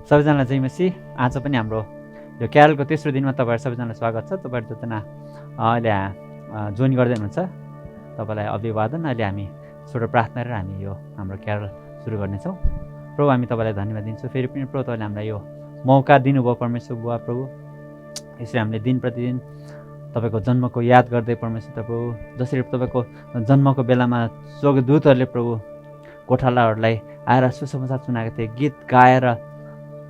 सबैजनालाई जय मसी। आज पनि हाम्रो यो क्यारलको तेस्रो दिनमा तपाईँहरू सबैजनालाई स्वागत छ। तपाईँहरू जतिजना अहिले जोइन गर्दै हुनुहुन्छ तपाईँलाई अभिवादन। अहिले हामी छोटो प्रार्थना गरेर हामी यो हाम्रो क्यारल सुरु गर्नेछौँ। प्रभु हामी तपाईँलाई धन्यवाद दिन्छौँ। फेरि पनि प्रभु तपाईँले हामीलाई यो मौका दिनुभयो परमेश्वर बुवा प्रभु। यसरी हामीले दिन प्रतिदिन तपाईँको जन्मको याद गर्दै परमेश्वर प्रभु, जसरी तपाईँको जन्मको बेलामा स्वर्गदूतहरूले प्रभु गोठालाहरूलाई आएर सुसमाचार सुनाएको थिए, गीत गाएर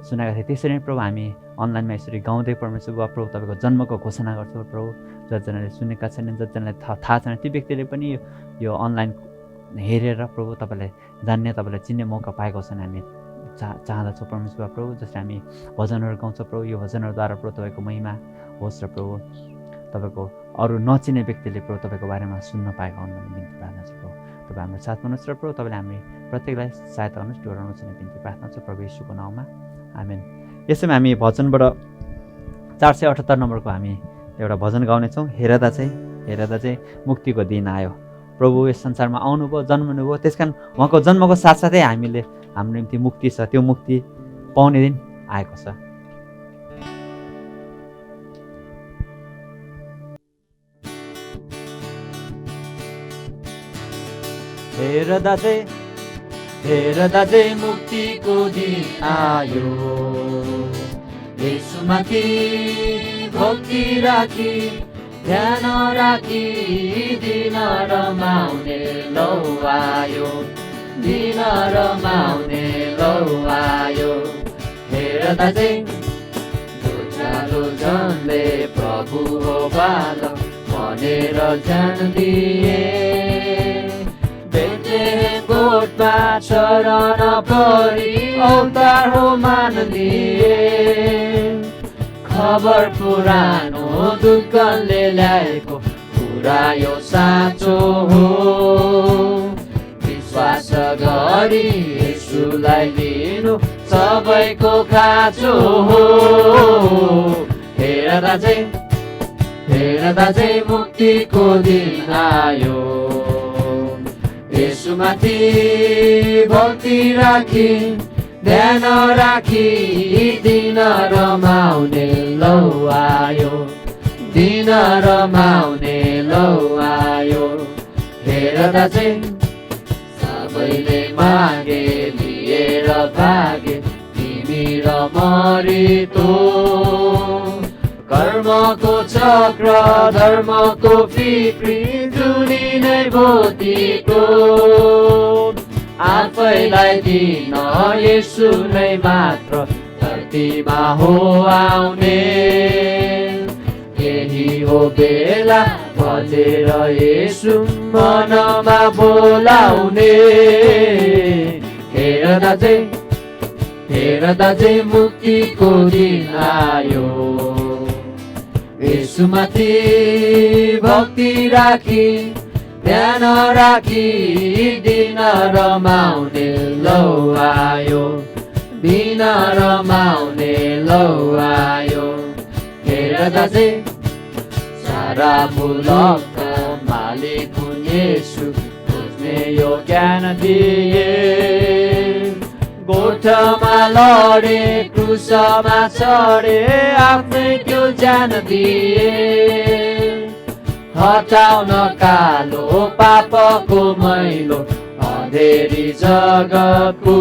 सुनाएको थिए, त्यसरी नै प्रभु हामी अनलाइनमा यसरी गाउँदै परमेश्वर बुवा प्रभु तपाईँको जन्मको घोषणा गर्छौँ प्रभु। जतिजनाले सुनेका छैनन्, जतिजनालाई थाहा छैन, ती व्यक्तिले पनि यो अनलाइन हेरेर प्रभु तपाईँलाई जान्ने, तपाईँलाई चिन्ने मौका पाएको छन्। हामी चाहँदछौँ परमेश्वर प्रभु, जसरी हामी भजनहरू गाउँछौँ प्रभु, यो भजनहरूद्वारा प्रभु तपाईँको महिमा होस् र प्रभु तपाईँको अरू नचिने व्यक्तिले प्रभु तपाईँको बारेमा सुन्न पाएको हुन् भन्ने बिन्ती प्रार्थना छ प्रभु। तपाईँ हाम्रो साथ हुनुहोस् र प्रभु तपाईँले हामी प्रत्येकलाई सहायता गर्नुहोस्, डोराउनुहोस् भन्ने बिन्ती प्रार्थना छ प्रभु येशूको नाउँमा, आमेन। यसैमा हामी भजनबाट 478 नम्बरको हामी एउटा भजन गाउनेछौँ। हेरदा चाहिँ मुक्तिको दिन आयो। प्रभु यस संसारमा आउनुभयो, जन्मनुभयो, त्यस कारण उहाँको जन्मको साथसाथै हामीले हाम्रो निम्ति मुक्ति छ, त्यो मुक्ति पाउने दिन आएको छ। हेरदा चाहिँ मुक्तिको दिन आयो। येशूमाथि भक्ति राखी, ध्यान राखी, दिन रमाउने लौ आयो, दिन रमाउने लौ आयो। हेरदा चाहिँ उज्यालो जनले प्रभु हो बालक भनेर जान्दिए, गोठमा शरण परी अवतार हो मानिदिए। खबर पुरानो दुःखले ल्याएको कुरा यो साँचो हो, विश्वास गरी येशूलाई लिनु सबैको खाँचो हो। हेरदा चाहिँ मुक्तिको दिन आयो। येशूमाथि भक्ति राखी, ध्यान राखी, दिन रमाउने लौ आयो, दिन रमाउने लौ आयो। हेरदा चाहिँ सबैले मागे लिएर भागे, तिमी र मरितो। कर्मको चक्र धर्मको फिक्री जुनी नै भोतिको, आफैलाई दिन येशू नै मात्र धरतीमा हो आउने। यही हो बेला बजेर येशू मनमा बोलाउने। हेरदा चाहिँ मुक्तिको दिन आयो। येशूमाथि भक्ति राखी, ध्यान राखी, दिन रमाउने लौ आयो, दिन रमाउने लौ आयो। हेरदा चाहिँ सारा मुलुकका मालिक हुन् येशू, बुझ्ने यो ज्ञान दिए। गोठमा लडे, क्रुसमा चढे, आफ्नै त्यो ज्यान दिए। हटाउन कालो पापको मैलो अँधेरी जगतको,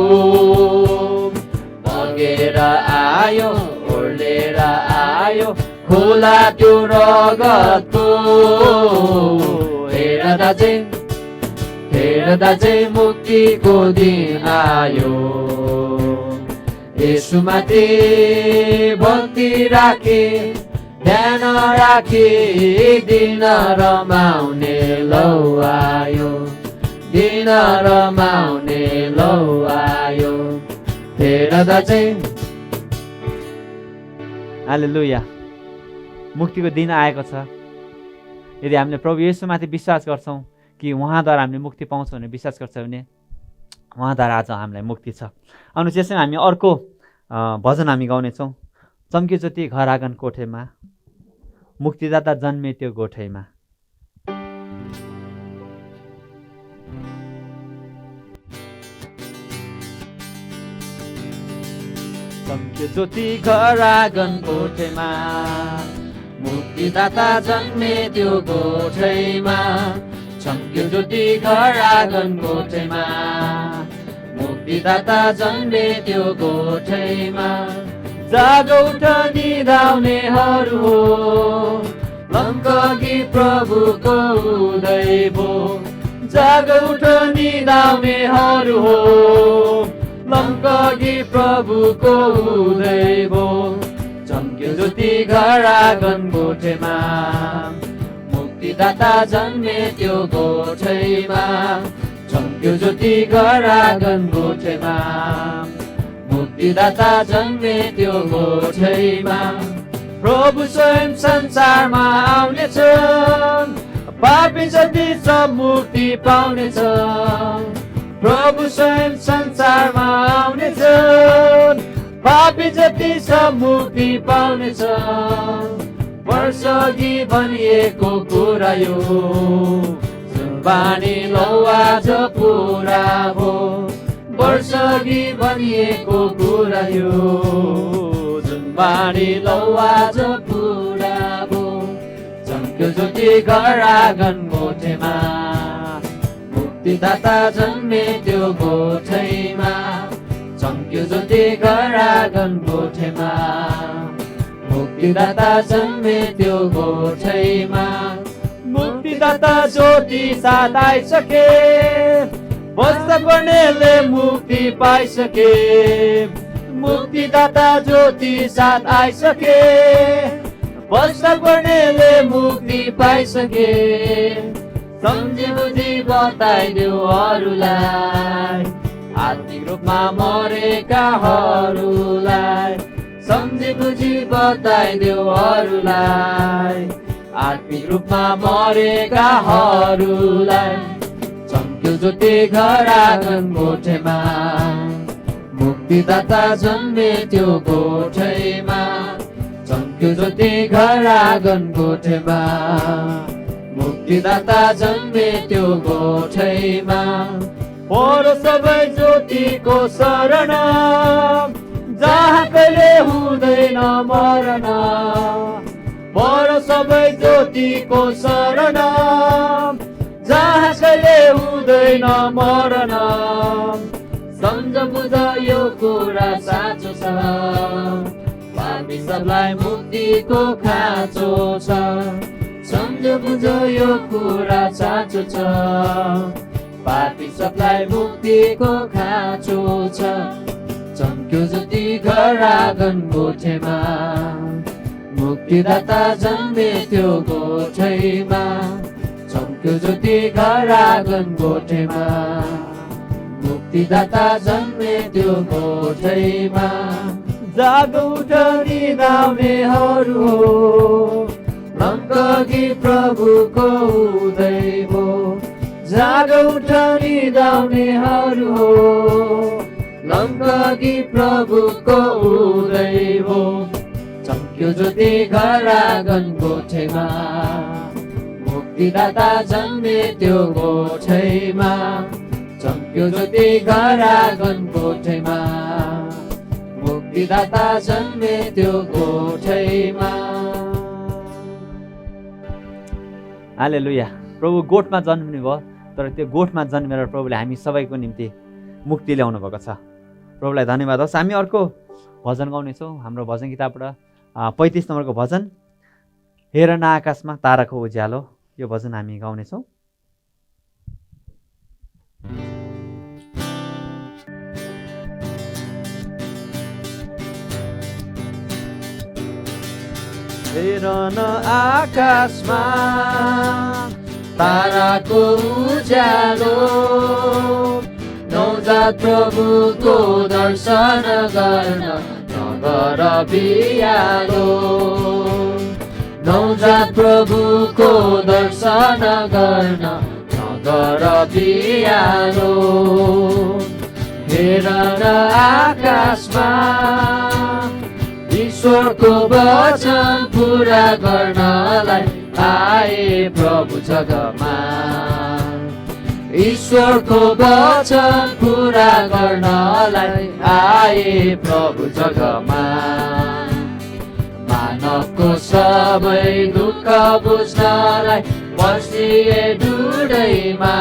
बगेर आयो, ओर्लेर आयो, खोला त्यो रगतको। हेरदा चाहिँ मुक्तिको दिन आयो। येशूमाथि भक्ति राखी, ध्यान राखी, दिन रमाउने लौ आयो, दिन रमाउने लौ आयो। हेरदा चाहिँ हालेलुया, मुक्तिको दिन आएको छ। यदि हामीले प्रभु येशूमाथि विश्वास गर्छौँ कि उहाँद्वारा हामीले मुक्ति पाउँछौँ भने, विश्वास गर्छ भने उहाँद्वारा आज हामीलाई मुक्ति छ। अनि त्यसमा हामी अर्को भजन हामी गाउनेछौँ। चम्की ज्योति घर आँगन कोठेमा, मुक्तिदाता जन्मे त्यो गोठैमा। चम्क्यो ज्योति घर आँगन गोठेमा मुक्तिदाता जन्मे त्यो गोठैमा चम्क्यो ज्योति घर आँगन गोठेमा मुक्तिदाता जन्मे त्यो गोठैमा जाग उठ निदाउनेहरू हो लङ्कगी प्रभुको उदय भो जाग उठ निदाउनेहरू हो लङ्कगी प्रभुको उदय भो चम्क्यो ज्योति घर आँगन गोठेमा मुक्तिदाता जन्मे त्यो गोठैमा चम्क्यो ज्योति घर आँगन गोठेमा मुक्तिदाता जन्मे त्यो गोठैमा प्रभु स्वयं संसारमा आउनेछ पापी जति सब मुक्ति पाउनेछ प्रभु स्वयं संसारमा आउनेछ पापी जति सब मुक्ति पाउनेछ वर्षअघि भनिएको कुरा यो बानी लौ आज पुरा भो वर्षअघि भनिएको कुरा यो जुन बानी लौ आज पुरा भो चम्क्यो ज्योति घर आँगन गोठेमा मुक्तिदाता जन्मे त्यो गोठैमा चम्क्यो ज्योति घर आँगन गोठेमा मुक्तिदाता जन्मे त्यो गोठैमा मुक्तिदाता ज्योति साथ आइसके बस्दा पर्नेले मुक्ति पाइसके मुक्तिदाता ज्योति साथ आइसके बस्दा पर्नेले मुक्ति पाइसके सम्झी बुझी बताइदेऊ अरूलाई आत्मिक रूपमा मरेकाहरूलाई सम्झी बुझी बताइदेऊ अरूलाई आत्मिक रूपमा मरेकाहरूलाई चम्क्यो ज्योति घर आँगन गोठेमा मुक्तिदाता जन्मे त्यो गोठैमा चम्क्यो ज्योति घर आँगन गोठेमा मुक्तिदाता जन्मे त्यो गोठैमा पर सबै ज्योतिको शरण जहाँ कहिले हुँदैन मरण पर सबै ज्योतिको शरण जहाँ कहिले हुँदैन मरण सम्झ बुझ यो कुरा साँचो छ पापी सबलाई मुक्तिको खाँचो छ सम्झ बुझ यो कुरा साँचो छ पापी सबलाई मुक्तिको खाँचो छ चम्क्यो ज्योति घर आँगन गोठेमा मुक्तिदाता जन्मे त्यो गोठैमा चम्क्यो ज्योति घर आँगन गोठेमा मुक्तिदाता जन्मे त्यो गोठैमा जाग उठ निदाउनेहरू हो लङ्कगी प्रभुको उदय भो जाग उठ निदाउनेहरू हो लङ्कगी प्रभुको उदय भो चम्क्यो ज्योति घर आँगन गोठेमा मुक्तिदाता जन्मे त्यो गोठैमा चम्क्यो ज्योति घर आँगन गोठेमा मुक्तिदाता जन्मे त्यो गोठैमा। हालेलुया। प्रभु गोठमा जन्मिनु भयो, तर त्यो गोठमा जन्मेर प्रभुले हामी सबैको निम्ति मुक्ति ल्याउनु भएको छ। प्रभुलाई धन्यवाद होस्। हामी अर्को भजन गाउनेछौँ। हाम्रो भजन किताबबाट 35 नम्बरको भजन, हेर न आकाशमा ताराको उज्यालो, यो भजन हामी गाउनेछौँ। हेर न आकाशमा ताराको उज्यालो, नवजात प्रभुको दर्शन गर्न नगर बियालो। नवजात प्रभुको दर्शन गर्न नगर बियालो। हेर न आकाशमा ईश्वरको वचन पुरा गर्नलाई आए प्रभु जगमा। ईश्वरको वचन पुरा गर्नलाई आए प्रभु जगमा। मानवको सबै दुःख बुझ्नलाई बसिए ढुँडैमा।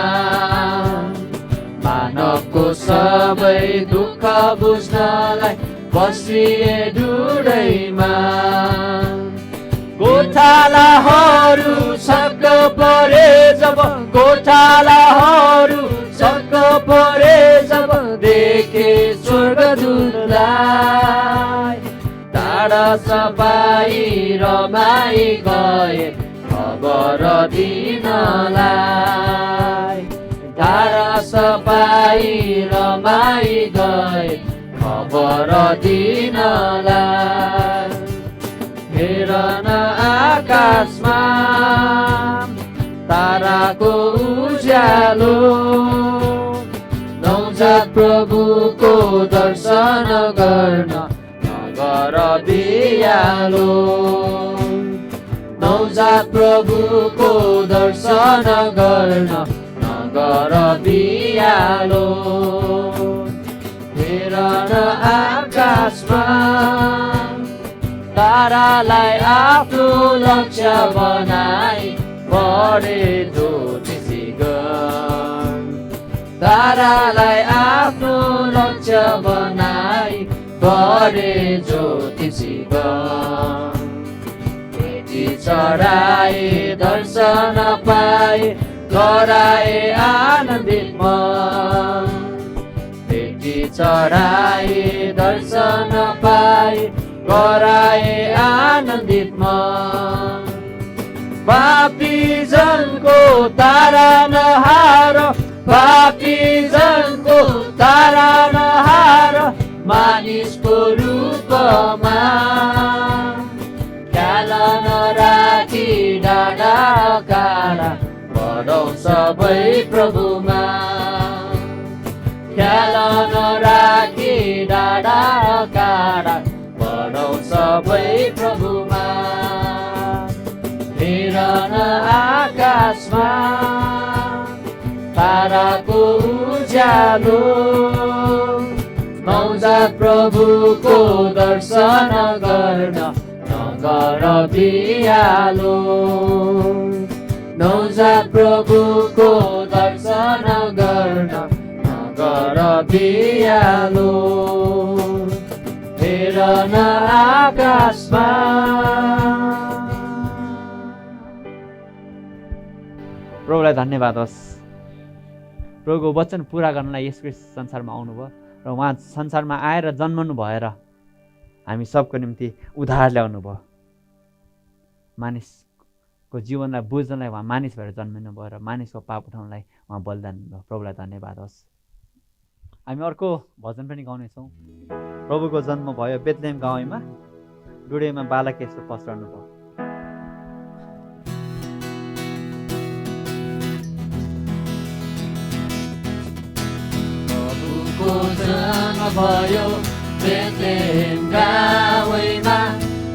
मानवको सबै दुःख बुझ्नलाई बसिए ढुँडैमा। गोठालाहरू छक्क परे जब, गोठालाहरू छक्क परे जब देखे स्वर्गदूतलाई। टाढा सपाई रमाई गए खबर दिनलाई। टाढा सपाई रमाई गए खबर दिनलाई। हेर न आकाशमा ताराको उज्यालो, नवजात प्रभुको दर्शन गर्न नगर बियालो। नवजात प्रभुको दर्शन गर्न नगर बियालो। हेर न आकाशमा तारालाई आफ्नो लक्ष्य बनाई बढे ज्योतिषी गण। तारालाई आफ्नो लक्ष्य बनाई बढे ज्योतिषी गण। भेटी चढाए दर्शन पाए गराए आनन्दित मन। भेटी चढाए दर्शन पाए गराए आनन्दित मन। पापी जनको तारा नहार, पापी जनको तारा नहार, मानिसको रूपमा। ख्याल नराखी डाँडा काँडा बढौँ सबै प्रभुमा। ख्याल नराखी डाँडा काँडा बढौँ सबै प्रभुमा। हेर न आकाशमा ताराको उज्यालो, नवजात प्रभुको दर्शन गर्न नगर बियालो। नवजात प्रभुको दर्शन गर्न नगर बियालो। हेर न आकाशमा। प्रभुलाई धन्यवाद होस्। प्रभुको वचन पुरा गर्नलाई यस ख्रीष्ट संसारमा आउनुभयो र उहाँ संसारमा आएर जन्मनु भएर हामी सबको निम्ति उद्धार ल्याउनु भयो। मानिसको जीवनलाई बुझ्नलाई उहाँ मानिस भएर जन्मिनु भयो र मानिसको पाप उठाउनलाई उहाँ बलिदान भयो। प्रभुलाई धन्यवाद होस्। हामी अर्को भजन पनि गाउनेछौँ। प्रभुको जन्म भयो बेथलेहेम गाउँमा, डुडेमा बालक यसो पस्रनु भयो। प्रभुको जन्म भयो बेथलेहेम गाउँमा,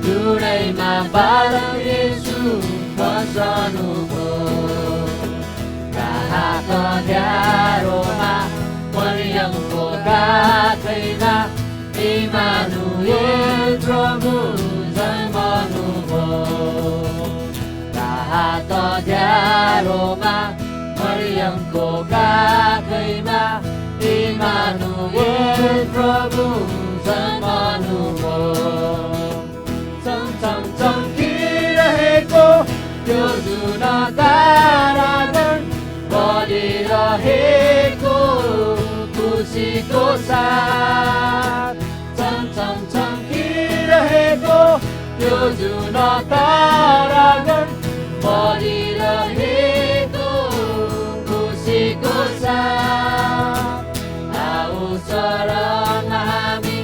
डुडेमा बालक यसो पस्रनु भयो। रात अँध्यारोमा मरियमको काखैमा इमानुएल प्रभु जन्मनु भयो। रात अँध्यारोमा मरियमको काखैमा इमानुएल प्रभु जन्मनु भयो। चमचम चम्किरहेको त्यो जुन तारागण बलिरहेको खुसीको साथ। चमचम चम्किरहेको त्यो जुन तारागण बलिरहेको खुसीको साथ। आऊ शरणमा हामी,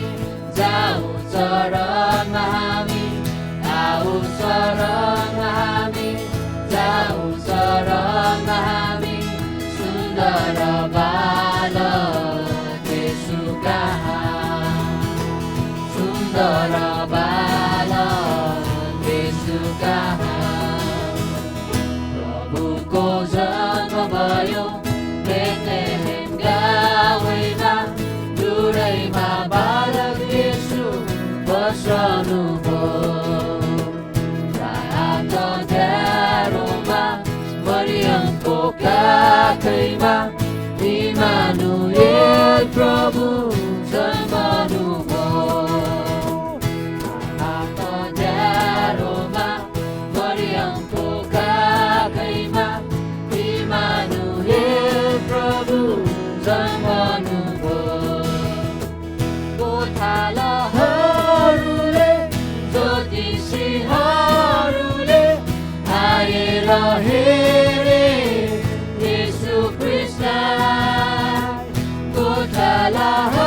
जाऊ शरणमा हामी, आऊ शरणमा हामी, जाऊ शरणमा हामी। सुन्दर बालक येशू कहाँ, सुन्दर बालक येशू कहाँ। काखैमा इमानुएल प्रभु जन्मनुभयो न्यारोमा मरियमको काखैमा इमानुएल प्रभु जन्मनुभयो गोठालाहरूले ज्योतिषीहरूले आएर हेरे येशू ख्रीष्टलाई गोठालाहरूले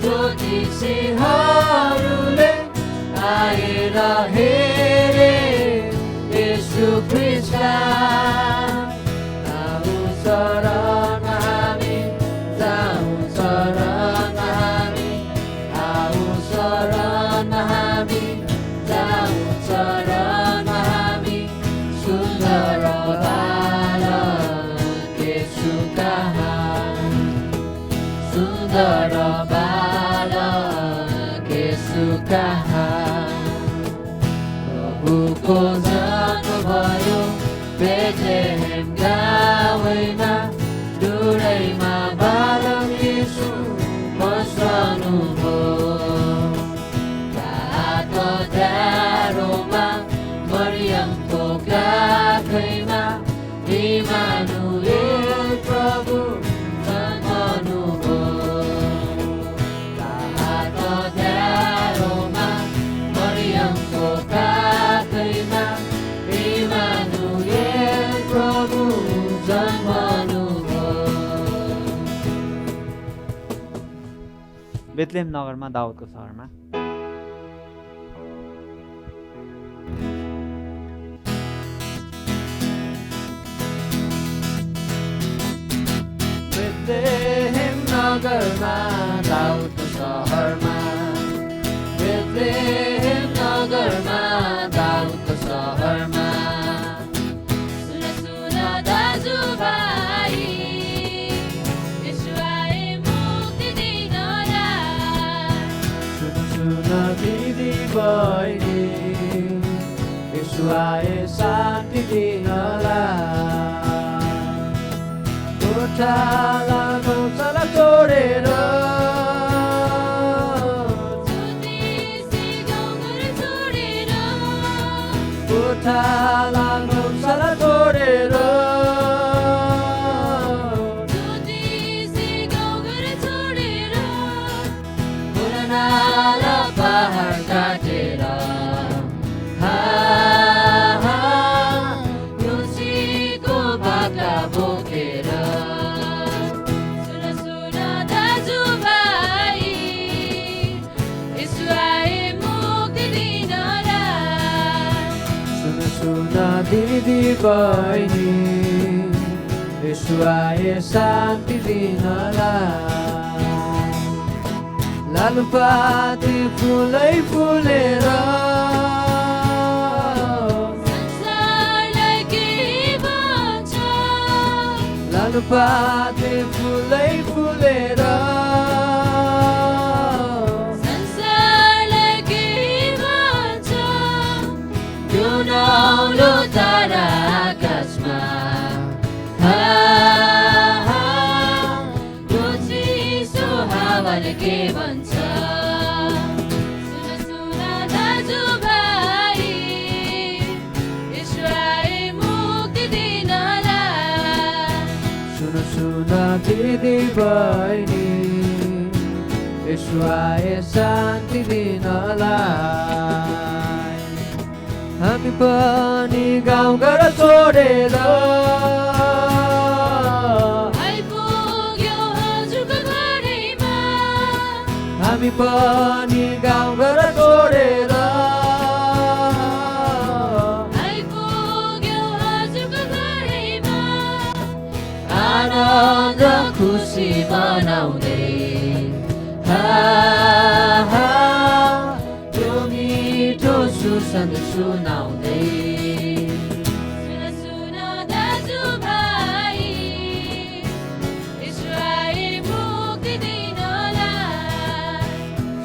ज्योतिषीहरूले आएर हेरे येशू ख्रीष्टलाई जाऊ शरणमा हामी जाऊ शरणमा हामी आऊ शरणमा हामी जाऊ शरणमा हामी सुन्दर बालक येशू कहाँ सुन्दर बालक येशू कहाँ प्रभुको जन्म भयो बेथलेहेम गाउँमा दुरैमा बालक येशू बस्नुभयो रातो न्यारोमा मरियमको काखैमा इमानुएल प्रभु जन्मनुभयो रातो न्यारोमा मरियमको काखैमा इमानुएल प्रभु जन्मनुभयो बेथलेहेम नगरमा दाउदको सहरमा बेथलेहेम नगरमा दाउदको सहरमा बेथलेहेम नगरमा दाउदको सहरमा सुन सुन दाजुभाइ येशू आए मुक्ति दिनलाई सुन सुन दिदी बहिनी येशू आए शान्ति दिनलाई गोठाला गौशाला छोडेर गोठाला गौशाला छोडेर खोलनाला पहाड काटेर खुसीको बाका बोकेर सुन सुन दाजुभाइ येशू आए मुक्ति दिनलाई सुन सुन दिदी बहिनी येशू आए शान्ति दिनलाई लालुपाते फुलै फुलेर संसारलाई के भन्छ लालुपाते फुलै फुलेर संसारलाई के भन्छ त्यो नौलो तारा आकाशमा हावाले के भन्छ सुन सुन दाजुभाइ येशू आए मुक्ति दिनलाई सुन सुन दिदी बहिनी येशू आए शान्ति दिनलाई हामी पनि गाउँ घर छोडेर हामी पनि गाउँ घर छोडेर आइपुग्यौँ हजुरको घरैमा आनन्द खुसी मनाउँदै त्यो मिठो सुसन्देश सुनाउँदै सुन सुन दाजुभाइ येशू आए मुक्ति दिनलाई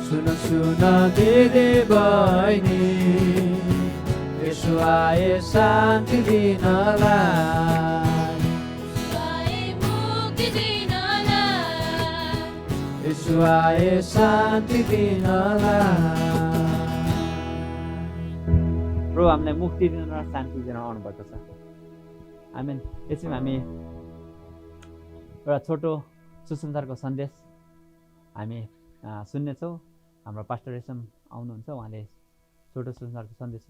सुन सुन दिदी बहिनी येशू आए शान्ति दिनलाई येशू आए शान्ति दिनलाई। प्रभु हामीलाई मुक्ति दिन र शान्ति दिन आउनुभएको छ। आमेन। यसमा हामी एउटा छोटो सुसमाचारको सन्देश हामी सुन्नेछौँ। हाम्रो पास्टर रेशम आउनुहुन्छ, उहाँले छोटो सुसमाचारको सन्देश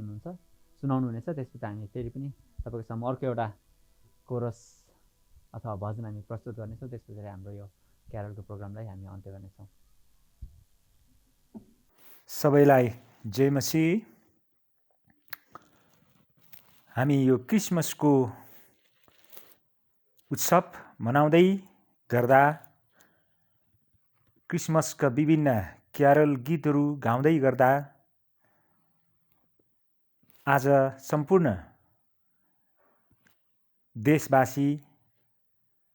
सुनाउनुहुनेछ। त्यसपछि हामी फेरि पनि तपाईँको सामु अर्को एउटा कोरस अथवा भजन हामी प्रस्तुत गर्नेछौँ। त्यस पछाडि हाम्रो यो क्यारलको प्रोग्रामलाई हामी अन्त्य गर्नेछौँ। सबैलाई जय मसीह। हामी यो क्रिसमसको उत्सव मनाउँदै गर्दा क्रिसमसका विभिन्न क्यारल गीतहरू गाउँदै गर्दा आज सम्पूर्ण देशवासी,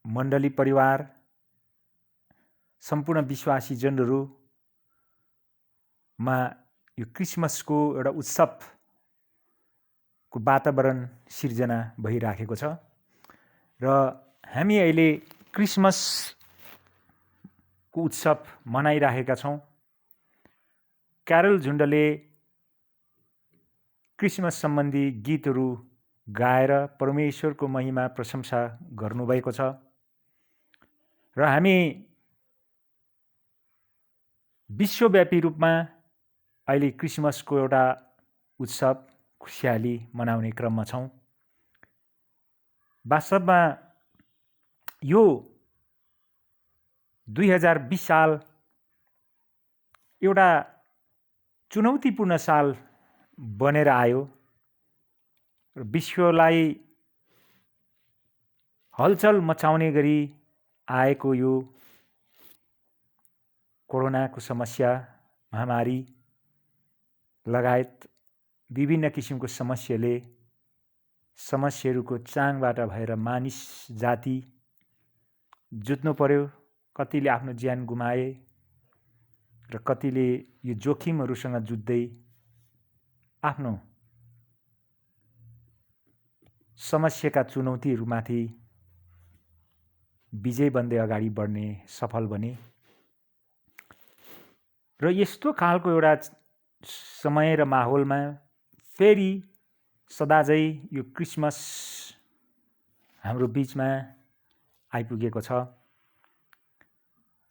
मण्डली परिवार, सम्पूर्ण विश्वासी जनहरूमा यो क्रिसमसको एउटा उत्सवको वातावरण सिर्जना भइराखेको छ र हामी अहिले क्रिसमसको उत्सव मनाइराखेका छौँ। क्यारल झुन्डले क्रिसमस सम्बन्धी गीतहरू गाएर परमेश्वरको महिमा प्रशंसा गर्नुभएको छ र हामी विश्वव्यापी रूपमा अहिले क्रिसमसको एउटा उत्सव खुसियाली मनाउने क्रममा छौँ। वास्तवमा यो 2020 साल एउटा चुनौतीपूर्ण साल बनेर आयो र विश्वलाई हलचल मचाउने गरी आएको यो कोरोनाको समस्या, महामारी लगायत विभिन्न किसिमको समस्याहरूको चाङबाट भएर मानिस जाति जुझ्नु पर्यो। कतिले आफ्नो ज्यान गुमाए र कतिले यो जोखिमहरूसँग जुझ्दै आफ्नो समस्याका चुनौतीहरूमाथि विजय बन्दै अगाडि बढ्ने सफल बने र यस्तो खालको एउटा समय र माहौलमा फेरि सदाझै यो क्रिसमस हाम्रो बिचमा आइपुगेको छ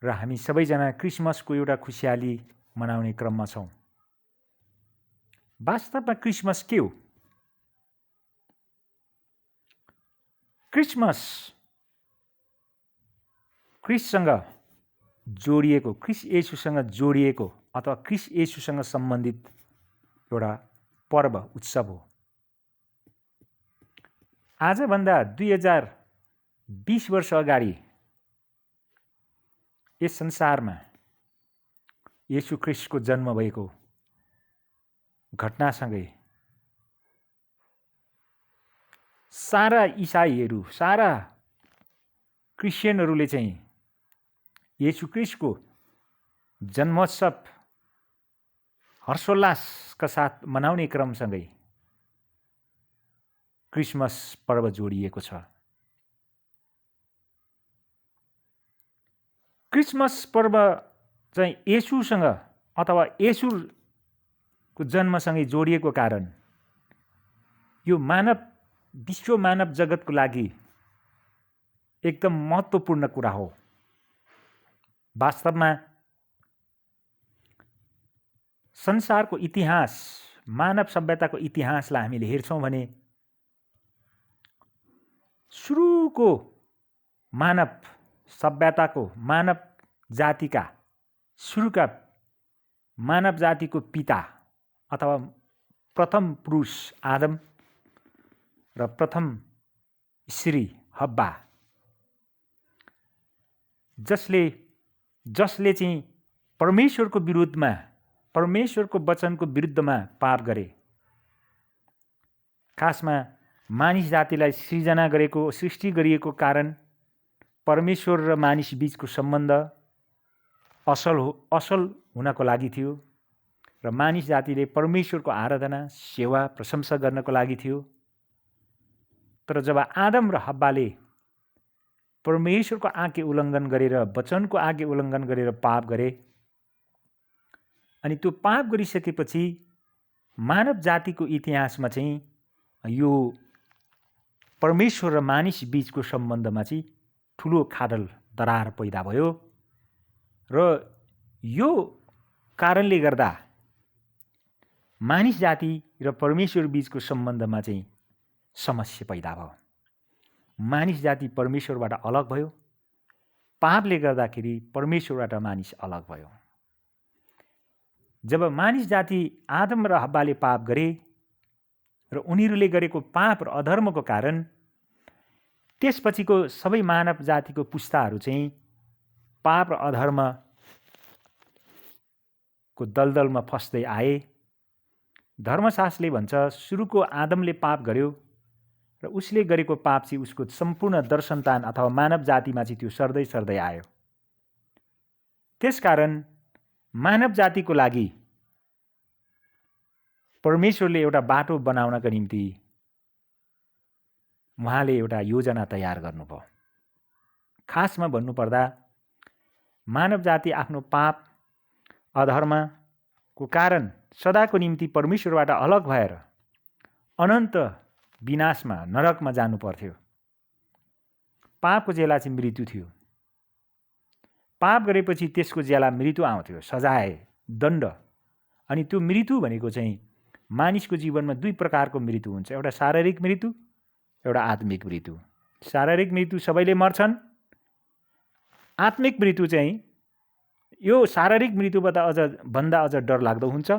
र हामी सबैजना क्रिसमसको एउटा खुसियाली मनाउने क्रममा छौँ। वास्तवमा क्रिसमस के हो? क्रिसमस क्रिससँग जोडिएको, क्रिस येशूसँग जोडिएको अथवा क्रिस येशूसँग सम्बन्धित एउटा पर्व, उत्सव हो। आजभन्दा 2020 वर्ष अगाडि यस संसारमा येशू ख्रिस्टको जन्म भएको घटनासँगै सारा इसाईहरू, सारा क्रिस्चियनहरूले चाहिँ येशू ख्रिस्टको जन्मोत्सव हर्षोल्लासका साथ मनाउने क्रमसँगै क्रिसमस पर्व जोडिएको छ। क्रिसमस पर्व चाहिँ येशूसँग अथवा येशूको जन्मसँगै जोडिएको कारण यो विश्व मानव जगतको लागि एकदम महत्त्वपूर्ण कुरा हो। वास्तवमा संसारको इतिहास, मानव सभ्यताको इतिहासलाई हामीले हेर्छौँ भने सुरुको मानव सभ्यताको, मानव जातिका सुरुका मानव जातिको पिता अथवा प्रथम पुरुष आदम र प्रथम स्त्री हब्बा, जसले चाहिँ परमेश्वरको विरुद्धमा, परमेश्वरको वचनको विरुद्धमा पाप गरे। खासमा मानिस जातिलाई सृजना गरेको, सृष्टि गरिएको कारण परमेश्वर र मानिस बीचको सम्बन्ध असल हुनको लागि थियो र मानिस जातिले परमेश्वरको आराधना, सेवा, प्रशंसा गर्नको लागि थियो। तर जब आदम र हब्बाले परमेश्वरको आज्ञा उल्लङ्घन गरेर, वचनको आज्ञा उल्लङ्घन गरेर पाप गरे। अनि त्यो पाप गरिसकेपछि मानव जातिको इतिहासमा चाहिँ यो परमेश्वर र मानिस बीचको सम्बन्धमा चाहिँ ठुलो खाडल दरार पैदा भयो र यो कारणले गर्दा मानिस जाति र परमेश्वर बीचको सम्बन्धमा चाहिँ समस्या पैदा भयो। मानिस जाति परमेश्वरबाट अलग भयो। पापले गर्दाखेरि परमेश्वरबाट मानिस अलग भयो। जब मानिस जाति आदम र हव्वाले पाप गरे र उनीहरूले गरेको पाप र अधर्मको कारण त्यसपछिको सबै मानव जातिको पुस्ताहरू चाहिँ पाप र अधर्मको दलदलमा फस्दै आए। धर्मशास्त्रले भन्छ सुरुको आदमले पाप गर्यो र उसले गरेको पाप चाहिँ उसको सम्पूर्ण दर्शन्तान अथवा मानव जातिमा चाहिँ त्यो सर्दै सर्दै आयो। त्यसकारण मानव जातिको लागि परमेश्वरले एउटा बाटो बनाउनका निम्ति उहाँले एउटा योजना तयार गर्नुभयो। खासमा भन्नुपर्दा मानव जाति आफ्नो पाप अधर्मको कारण सदाको निम्ति परमेश्वरबाट अलग भएर अनन्त विनाशमा नरकमा जानु पर्थ्यो। पापको ज्याला चाहिँ मृत्यु थियो। पाप गरेपछि त्यसको ज्याला मृत्यु आउँथ्यो, सजाय, दण्ड। अनि त्यो मृत्यु भनेको चाहिँ मानिसको जीवनमा दुई प्रकारको मृत्यु हुन्छ, एउटा शारीरिक मृत्यु, एउटा आत्मिक मृत्यु। शारीरिक मृत्यु सबैले मर्छन्। आत्मिक मृत्यु चाहिँ यो शारीरिक मृत्युभन्दा अझ डरलाग्दो हुन्छ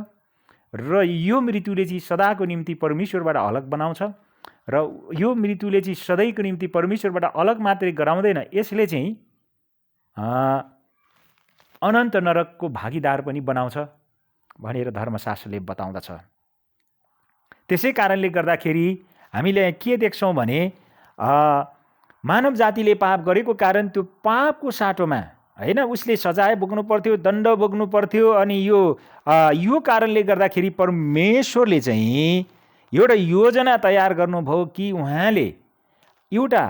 र यो मृत्युले चाहिँ सदाको निम्ति परमेश्वरबाट अलग बनाउँछ र यो मृत्युले चाहिँ सधैँको निम्ति परमेश्वरबाट अलग मात्रै गराउँदैन, यसले चाहिँ अनन्त नरकको भागीदार पनि बनाउँछ भनेर धर्मशास्त्रले बताउँदछ। त्यसै कारणले गर्दाखेरि हामीले के देख्छौँ भने मानव जातिले पाप गरेको कारण त्यो पापको साटोमा हैन उसले सजाय भोग्नु पर्थ्यो, दण्ड भोग्नु पर्थ्यो। अनि यो कारणले गर्दाखेरि परमेश्वरले चाहिँ एउटा योजना तयार गर्नुभयो कि उहाँले एउटा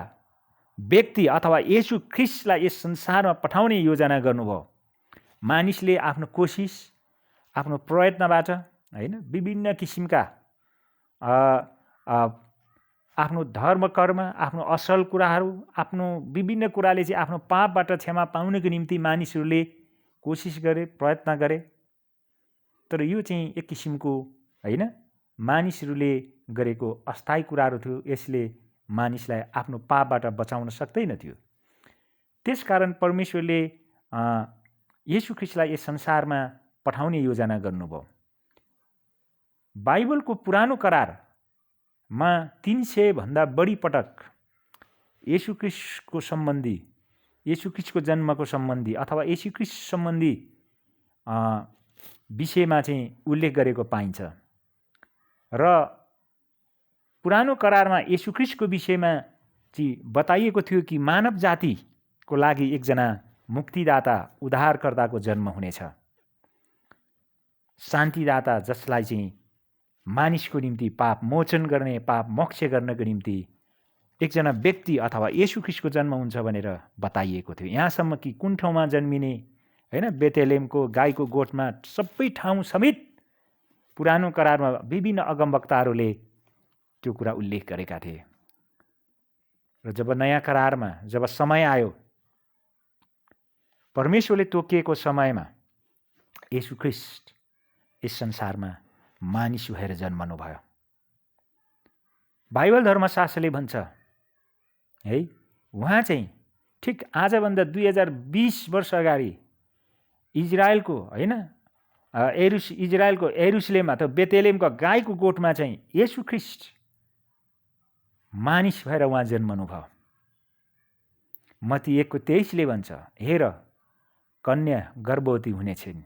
व्यक्ति अथवा येशू ख्रीष्टलाई यस संसारमा पठाउने योजना गर्नुभयो। मानिसले आफ्नो कोसिस, आफ्नो प्रयत्नबाट हैन विभिन्न किसिमका आफ्नो धर्म कर्म, आफ्नो असल कुराहरू, आफ्नो विभिन्न कुराले चाहिँ आफ्नो पापबाट क्षमा पाउनको निम्ति मानिसहरूले कोसिस गरे, प्रयत्न गरे। तर यो चाहिँ एक किसिमको हैन मानिसहरूले गरेको अस्थायी कुराहरू थियो। यसले मानिसलाई आफ्नो पापबाट बचाउन सक्दैन थियो। त्यसकारण परमेश्वरले येशू ख्रीष्टलाई यस संसारमा पठाउने योजना गर्नुभयो। बाइबलको पुरानो करारमा 300 भन्दा बढी पटक येशू ख्रीष्टको सम्बन्धी, येशू ख्रीष्टको जन्मको सम्बन्धी अथवा येशू ख्रीष्ट सम्बन्धी विषयमा चाहिँ उल्लेख गरेको पाइन्छ। र पुरानो करारमा येशू ख्रीष्टको विषयमा चाहिँ बताइएको थियो कि मानव जातिको लागि एकजना मुक्तिदाता, उद्धारकर्ताको जन्म हुनेछ, शान्तिदाता, जसलाई चाहिँ मानिसको निम्ति पाप मोचन गर्ने, पाप मोक्ष गर्नको निम्ति एकजना व्यक्ति अथवा येशू ख्रीष्टको जन्म हुन्छ भनेर बताइएको थियो। यहाँसम्म कि कुन ठाउँमा जन्मिने हैन, बेथलेहेमको गाईको गोठमा, सबै ठाउँ समेत पुरानो करारमा विभिन्न अगमवक्ताहरूले त्यो कुरा उल्लेख गरेका थिए। र जब नयाँ करारमा जब समय आयो, परमेश्वरले तोकिएको समयमा येशू ख्रीष्ट यस संसारमा मानिस भएर जन्मनु भयो। बाइबल धर्मशास्त्रले भन्छ है, उहाँ चाहिँ ठिक आजभन्दा 2020 वर्ष अगाडि इजरायलको हैन इजरायलको यरुशलेम अथवा बेथलेहेमको गाईको गोठमा चाहिँ येशू ख्रीष्ट मानिस भएर उहाँ जन्मनु भयो। मत्ती 1:23 भन्छ, हेर कन्या गर्भवती हुनेछिन्,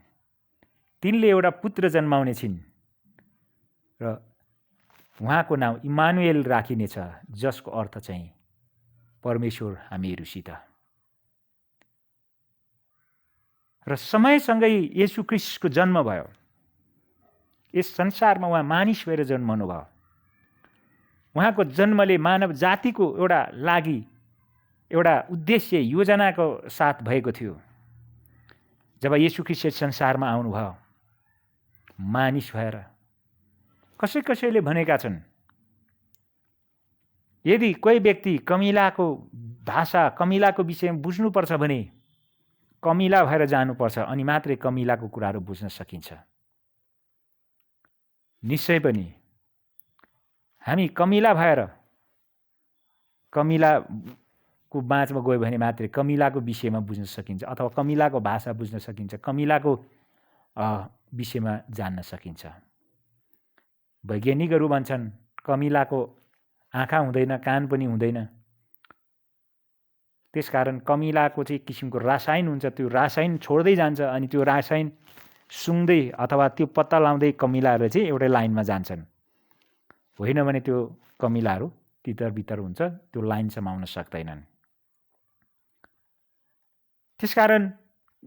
तिनले एउटा पुत्र जन्माउने छिन् र उहाँको नाउँ इमानुएल राखिनेछ, जसको अर्थ चाहिँ परमेश्वर हामीहरूसित। र समयसँगै येशू ख्रीष्टको जन्म भयो। यस संसारमा उहाँ मानिस भएर जन्मनु भयो। उहाँको जन्मले मानव जातिको एउटा लागि एउटा उद्देश्य योजनाको साथ भएको थियो। जब येशू ख्रीष्ट संसारमा आउनुभयो मानिस भएर, कसैले भनेका छन् यदि कोही व्यक्ति कमिलाको भाषा, कमिलाको विषयमा बुझ्नुपर्छ भने कमिला भएर जानुपर्छ, अनि मात्रै कमिलाको कुराहरू बुझ्न सकिन्छ। निश्चय पनि हामी कमिला भएर कमिलाको बाँचमा गयो भने मात्रै कमिलाको विषयमा बुझ्न सकिन्छ, अथवा कमिलाको भाषा बुझ्न सकिन्छ, कमिलाको विषयमा जान्न सकिन्छ। वैज्ञानिकहरू भन्छन् कमिलाको आँखा हुँदैन, कान पनि हुँदैन। त्यसकारण कमिलाको चाहिँ किसिमको रसायन हुन्छ, त्यो रसायन छोड्दै जान्छ, अनि त्यो रसायन सुँग्दै अथवा त्यो पत्ता लाउँदै कमिलाहरू चाहिँ एउटै लाइनमा जान्छन्। होइन भने त्यो कमिलाहरू तितर बितर हुन्छ, त्यो लाइनसम्म आउन सक्दैनन्। त्यसकारण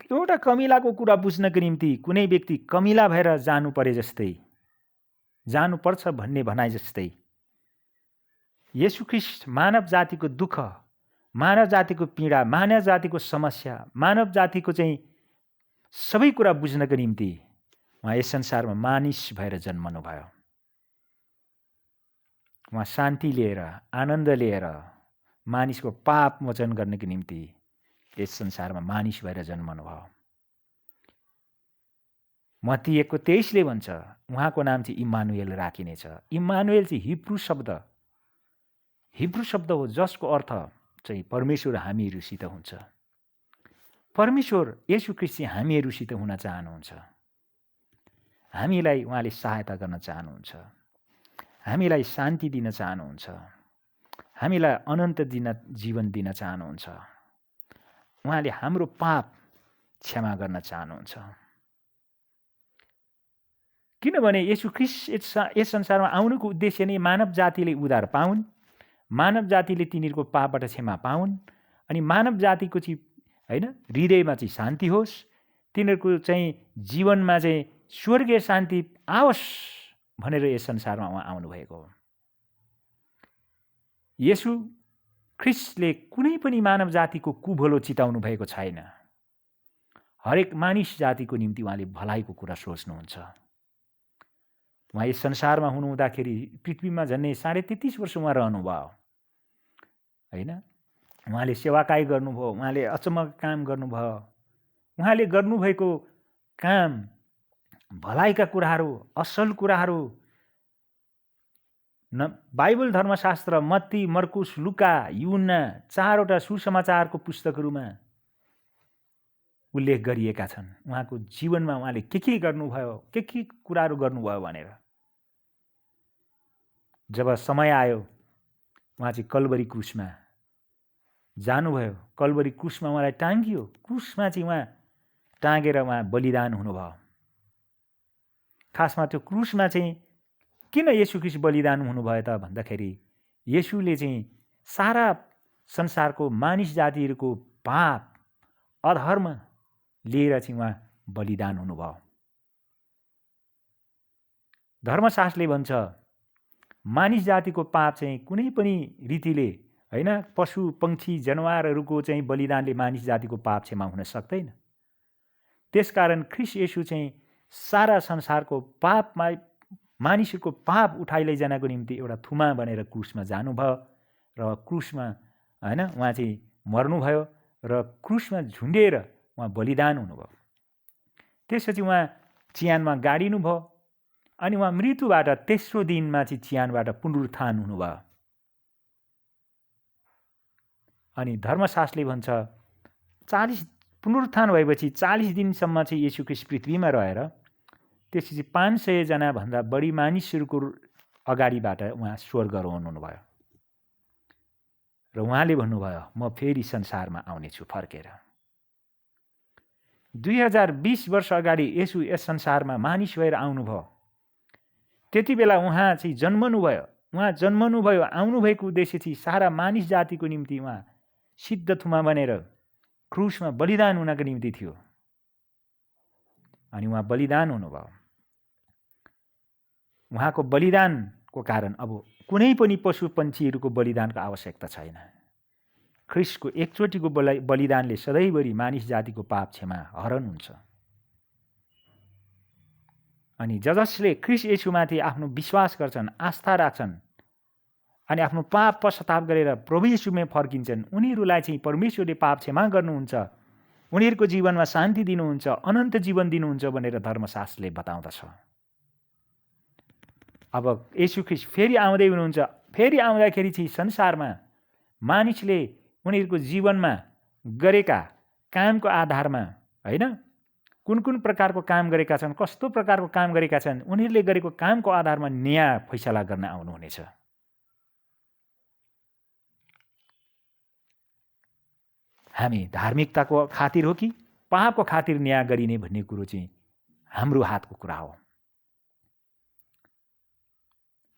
एउटा कमिलाको कुरा बुझ्नको निम्ति कुनै व्यक्ति कमिला भएर जानु परे जस्तै, जानुपर्छ भन्ने भनाइ जस्तै येशू ख्रीष्ट मानव जातिको दुःख, मानव जातिको पीडा, मानव जातिको समस्या, मानव जातिको चाहिँ सबै कुरा बुझ्नको निम्ति उहाँ यस संसारमा मानिस भएर जन्मनु भयो। उहाँ शान्ति लिएर, आनन्द लिएर मानिसको पाप मोचन गर्नको निम्ति यस संसारमा मानिस भएर जन्मनु भयो। मत्ती 1:23 भन्छ उहाँको नाम चाहिँ इम्मानुएल राखिनेछ। इम्मानुएल चाहिँ हिब्रू शब्द हो जसको अर्थ चाहिँ परमेश्वर हामीहरूसित हुन्छ। परमेश्वर येशू ख्रीष्ट चाहिँ हामीहरूसित हुन चाहनुहुन्छ। हामीलाई उहाँले सहायता गर्न चाहनुहुन्छ, हामीलाई शान्ति दिन चाहनुहुन्छ, हामीलाई अनन्त जीवन दिन चाहनुहुन्छ। उहाँले हाम्रो पाप क्षमा गर्न चाहनुहुन्छ। किनभने येशू ख्रीष्ट यस संसारमा आउनुको उद्देश्य नै मानव जातिले उद्धार पाउन्, मानव जातिले तिनीहरूको पापबाट क्षमा पाउन्, अनि मानव जातिको चाहिँ होइन हृदयमा चाहिँ शान्ति होस्, तिनीहरूको चाहिँ जीवनमा चाहिँ स्वर्गीय शान्ति आओस् भनेर यस संसारमा उहाँ आउनुभएको हो। येशू ख्रीष्टले कुनै पनि मानव जातिको कुभलो चिताउनु भएको छैन। हरेक मानिस जातिको निम्ति उहाँले भलाइको कुरा सोच्नुहुन्छ। उहाँ यस संसारमा हुनुहुँदाखेरि पृथ्वीमा झन्डै 33.5 वर्ष उहाँ रहनुभयो होइन। उहाँले सेवाकाई गर्नुभयो, उहाँले अचम्मको काम गर्नुभयो। उहाँले गर्नुभएको काम भलाइका कुराहरू, असल कुराहरू बाइबल धर्मशास्त्र मत्ती, मर्कुस, लुका, यूहन्ना 4वटा सुसमाचारको पुस्तकहरूमा उल्लेख गरिएका छन्। उहाँको जीवनमा उहाँले के गर्नुभयो, के कुराहरू गर्नुभयो भनेर। जब समय आयो उहाँ चाहिँ कल्वरी क्रुसमा जानुभयो, कल्वरी क्रुसमा उहाँलाई टाँगियो, क्रुसमा चाहिँ उहाँ टाँगेर उहाँ बलिदान हुनुभयो। खासमा त्यो क्रुसमा चाहिँ किन येशू ख्रीष्ट बलिदान हुनुभयो त भन्दाखेरि येशूले चाहिँ सारा संसारको मानिस जातिहरूको पाप अधर्म लिएर चाहिँ उहाँ बलिदान हुनुभयो। धर्मशास्त्रले भन्छ मानिस जातिको पाप चाहिँ कुनै पनि रीतिले होइन, पशु पक्षी जनावरहरूको चाहिँ बलिदानले मानिस जातिको पाप क्षमा हुन सक्दैन। त्यसकारण ख्रीष्ट येशू चाहिँ सारा संसारको पापमा मानिसहरूको पाप उठाइ लैजानको निम्ति एउटा थुमा बनेर क्रुसमा जानुभयो र क्रुसमा होइन उहाँ चाहिँ मर्नुभयो र क्रुसमा झुन्डिएर उहाँ बलिदान हुनुभयो। त्यसपछि उहाँ चिहानमा गाडिनुभयो, अनि उहाँ मृत्युबाट तेस्रो दिनमा चाहिँ चिहानबाट पुनरुत्थान हुनुभयो। अनि धर्मशास्त्रले भन्छ 40 पुनरुत्थान भएपछि 40 दिनसम्म चाहिँ येशू ख्रीष्ट पृथ्वीमा रहेर त्यसपछि 500 जनाभन्दा बढी मानिसहरूको अगाडिबाट उहाँ स्वर्गारोहण हुनुभयो र उहाँले भन्नुभयो म फेरि संसारमा आउनेछु फर्केर। 2020 वर्ष अगाडि येशू यस संसारमा मानिस भएर आउनुभयो। त्यति बेला उहाँ चाहिँ जन्मनुभयो। उहाँ जन्मनुभयो, आउनुभएको उद्देश्य चाहिँ सारा मानिस जातिको निम्ति उहाँ सिद्ध थुमा बनेर क्रुसमा बलिदान हुनको निम्ति थियो। अनि उहाँ बलिदान हुनुभयो। उहाँको बलिदानको कारण अब कुनै पनि पशु पन्छीहरूको बलिदानको आवश्यकता छैन। ख्रिस्टको एकचोटिको बलिदानले सधैँभरि मानिस जातिको पाप क्षमा हरण हुन्छ। अनि जसले ख्रिस्ट येशूमाथि आफ्नो विश्वास गर्छन्, आस्था राख्छन् अनि आफ्नो पाप पश्चाताप गरेर प्रभु येशूमै फर्किन्छन्, उनीहरूलाई चाहिँ परमेश्वरले पाप क्षमा गर्नुहुन्छ, उनीहरूको जीवनमा शान्ति दिनुहुन्छ, अनन्त जीवन दिनुहुन्छ भनेर धर्मशास्त्रले बताउँदछ। अब येशू ख्रिस्ट फेरि आउँदै हुनुहुन्छ। फेरि आउँदाखेरि चाहिँ संसारमा मानिसले उनीहरूको जीवनमा गरेका कामको आधारमा, होइन, कुन कुन प्रकारको काम गरेका छन्, कस्तो प्रकारको काम गरेका छन्, उनीहरूले गरेको कामको आधारमा न्याय फैसला गर्न आउनुहुनेछ। हामी धार्मिकताको खातिर हो कि पापको खातिर न्याय गरिने भन्ने कुरो चाहिँ हाम्रो हातको कुरा हो।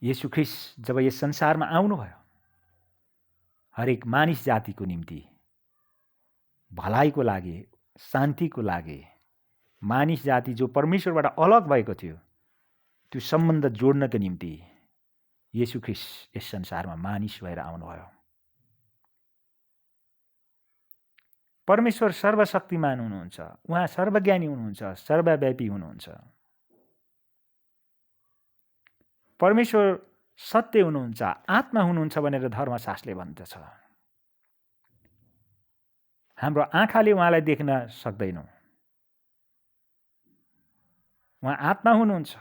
येशू ख्रिस्ट जब यस संसारमा आउनुभयो, हरेक मानिस जातिको निम्ति, भलाइको लागि, शान्तिको लागि, मानिस जाति जो परमेश्वरबाट अलग भएको थियो त्यो सम्बन्ध जोड्नको निम्ति येशू ख्रिस्ट यस संसारमा मानिस भएर आउनुभयो। परमेश्वर सर्वशक्तिमान हुनुहुन्छ, उहाँ सर्वज्ञानी हुनुहुन्छ, सर्वव्यापी हुनुहुन्छ। परमेश्वर सत्य हुनुहुन्छ, आत्मा हुनुहुन्छ भनेर धर्मशास्त्रले भन्दछ। हाम्रो आँखाले उहाँलाई देख्न सक्दैनौँ, उहाँ आत्मा हुनुहुन्छ।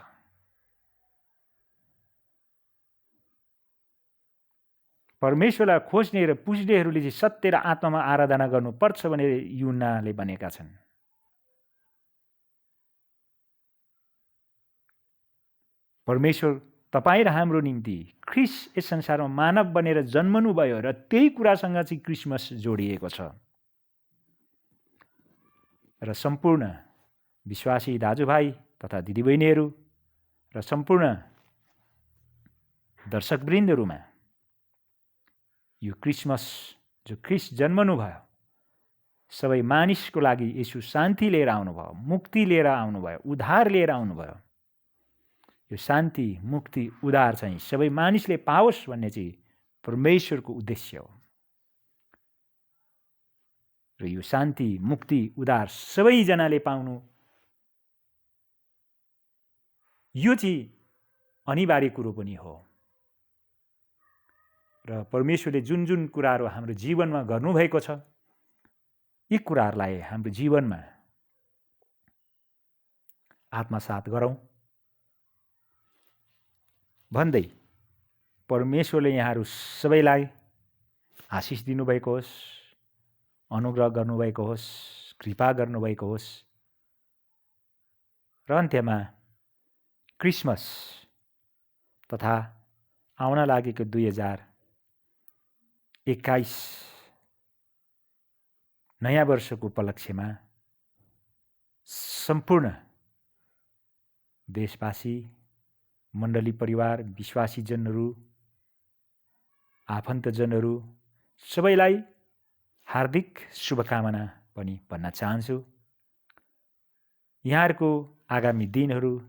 परमेश्वरलाई खोज्ने र पुज्नेहरूले चाहिँ सत्य र आत्मामा आराधना गर्नुपर्छ भनेर यूहन्नाले भनेका छन्। परमेश्वर तपाईँ र हाम्रो निम्ति ख्रिस्ट यस संसारमा मानव बनेर जन्मनुभयो र त्यही कुरासँग चाहिँ क्रिसमस जोडिएको छ। र सम्पूर्ण विश्वासी दाजुभाइ तथा दिदीबहिनीहरू र सम्पूर्ण दर्शकवृन्दहरूमा यो क्रिसमस जो ख्रिस्ट जन्मनुभयो, सबै मानिसको लागि येशू शान्ति लिएर आउनुभयो, मुक्ति लिएर आउनुभयो, उद्धार लिएर आउनुभयो। यो शान्ति, मुक्ति, उद्धार चाहिँ सबै मानिसले पाओस् भन्ने चाहिँ परमेश्वरको उद्देश्य हो। र यो शान्ति, मुक्ति, उद्धार सबैजनाले पाउनु यो चाहिँ अनिवार्य कुरो पनि हो। र परमेश्वरले जुन जुन कुराहरू हाम्रो जीवनमा गर्नुभएको छ, यी कुराहरूलाई हाम्रो जीवनमा आत्मसात गरौँ भन्दै परमेश्वरले यहाँहरू सबैलाई आशिष दिनुभएको होस्, अनुग्रह गर्नुभएको होस्, कृपा गर्नुभएको होस्। र अन्त्यमा क्रिसमस तथा आउन लागेको 2021 नयाँ वर्षको उपलक्ष्यमा सम्पूर्ण देशवासी, मण्डली परिवार, विश्वासीजनहरू, आफन्तजनहरू सबैलाई हार्दिक शुभकामना पनि भन्न चाहन्छु। यहाँहरूको आगामी दिनहरू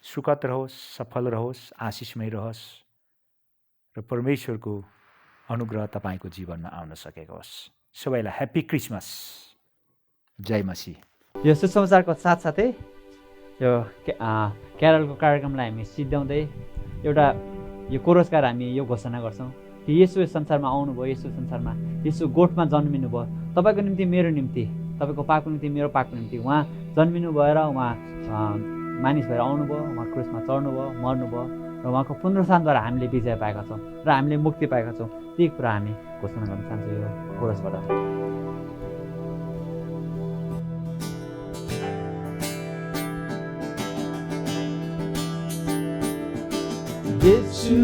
सुखद रहोस्, सफल रहोस्, आशिषमय रहोस् र परमेश्वरको अनुग्रह तपाईँको जीवनमा आउन सकेको होस्। सबैलाई ह्याप्पी क्रिसमस। जय मसीह। यो सुसमाचारको साथसाथै यो क्यारलको कार्यक्रमलाई हामी सिद्ध्याउँदै एउटा यो कोरसकार हामी यो घोषणा गर्छौँ कि येशू यस संसारमा आउनुभयो, येशू संसारमा, येशू गोठमा जन्मिनु भयो तपाईँको निम्ति, मेरो निम्ति, तपाईँको पापको निम्ति, मेरो पापको निम्ति। उहाँ जन्मिनु भएर उहाँ मानिस भएर आउनुभयो, उहाँ क्रुसमा चढ्नुभयो, मर्नुभयो र उहाँको पुनरुत्थानद्वारा हामीले विजय पाएका छौँ र हामीले मुक्ति पाएका छौँ। ती कुरा हामी घोषणा गर्न चाहन्छौँ यो कोरसबाट। येशू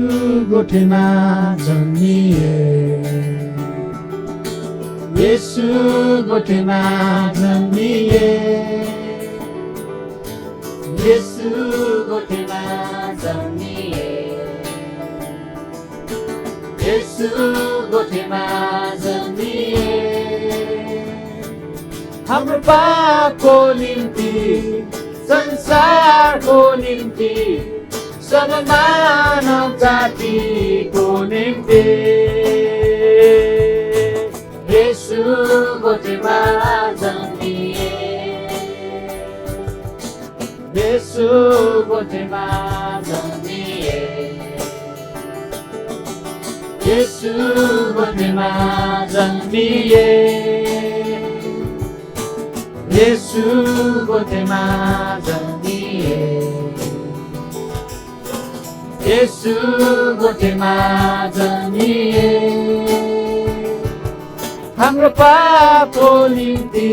गोठमा जन्मिए, येशू गोठमा जन्मिए, येशू गोठमा जन्मिए, येशू गोठमा जन्मिए। हाम्रो पापको निम्ति, संसारको निम्ति, सब मानव जातिको निम्ति येशू गोठेमा जन्मिए येशू गोठेमा जन्मिए येशू गोठेमा जन्मिए हाम्रो पापको निम्ति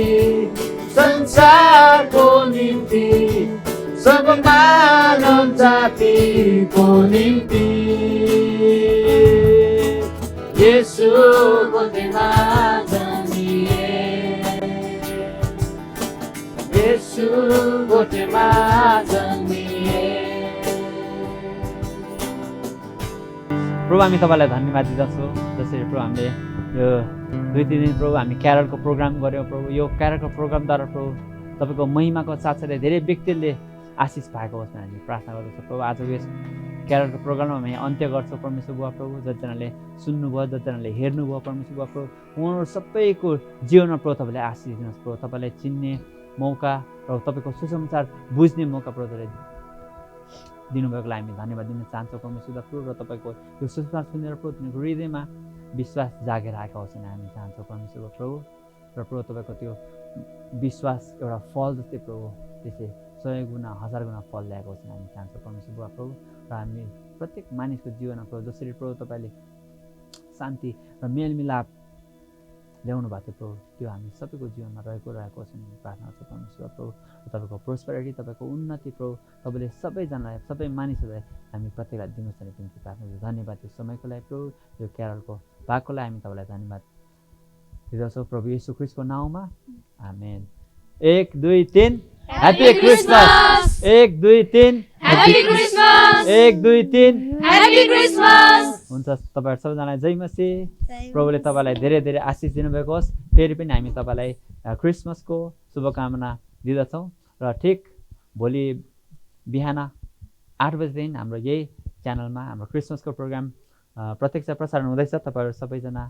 संसारको निम्ति सब मानव जातिको निम्ति येशू गोठेमा जन्मिए येशू गोठेमा जन्मिए प्रभु हामी तपाईँलाई धन्यवाद दिँदछौँ जसरी प्रभु हामीले यो 2-3 दिन प्रभु हामी क्यारलको प्रोग्राम गऱ्यौँ प्रभु यो क्यारलको प्रोग्रामद्वारा प्रभु तपाईँको महिमाको साथसाथै धेरै व्यक्तिले आशिष पाएको होस् भने हामी प्रार्थना गर्दछौँ प्रभु आजको यस क्यारलको प्रोग्राममा हामी अन्त्य गर्छौँ परमेश्वर बुवा प्रभु जतिजनाले सुन्नुभयो जतिजनाले हेर्नुभयो परमेश्वर बुवा प्रभु उहाँहरू सबैको जीवनमा प्रभु तपाईँले आशिष दिनुहोस् प्रभु तपाईँलाई चिन्ने मौका र तपाईँको सुसमाचार बुझ्ने मौका प्रभु तपाईँले दिनुभएको लागि हामी धन्यवाद दिन चाहन्छौँ परमेश्वर प्रभु र तपाईँको यो सुसमाचार सुनेर प्रभु तिनीहरूको हृदयमा विश्वास जागेर आएको होस् भने हामी चाहन्छौँ परमेश्वर प्रभु र प्रभु तपाईँको त्यो विश्वास एउटा फल जस्तै प्रभु त्यसै 100 गुणा 1000 गुणा फल ल्याएको होस् भने हामी चाहन्छौँ परमेश्वर बुवा प्रभु र हामी प्रत्येक मानिसको जीवनमा प्रभु जसरी प्रभु तपाईँले शान्ति र मेलमिलाप ल्याउनु भएको थियो प्रभु त्यो हामी सबैको जीवनमा रहेको होस् भने हामी प्रार्थना गर्छौँ परमेश्वर प्रभु तपाईँको प्रोस्पेरिटी तपाईँको उन्नति प्रभु तपाईँले सबैजनालाई सबै मानिसहरूलाई हामी प्रत्येकलाई दिनुहोस् भने बिन्ती प्रार्थना गर्छौँ धन्यवाद यो समयको लागि प्रभु यो क्यारलको भागको लागि हामी तपाईँलाई धन्यवाद दिँदछौँ प्रभु येशू ख्रीष्टको नाउँमा आमेन 1 2 3 happy Christmas 1 2 3 happy Christmas 1 2 3 happy Christmas हुन्छ तपाईँहरू सबैजनालाई जय मसीह प्रभुले तपाईँलाई धेरै धेरै आशिष दिनुभएको होस् फेरि पनि हामी तपाईँलाई क्रिसमसको शुभकामना दिँदछौँ र ठिक भोलि बिहान 8 बजेदेखि हाम्रो यही च्यानलमा हाम्रो क्रिसमसको प्रोग्राम प्रत्यक्ष प्रसारण हुँदैछ तपाईँहरू सबैजना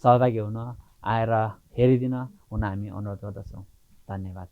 सहभागी हुन आएर हेरिदिन हुन हामी अनुरोध गर्दछौँ धन्यवाद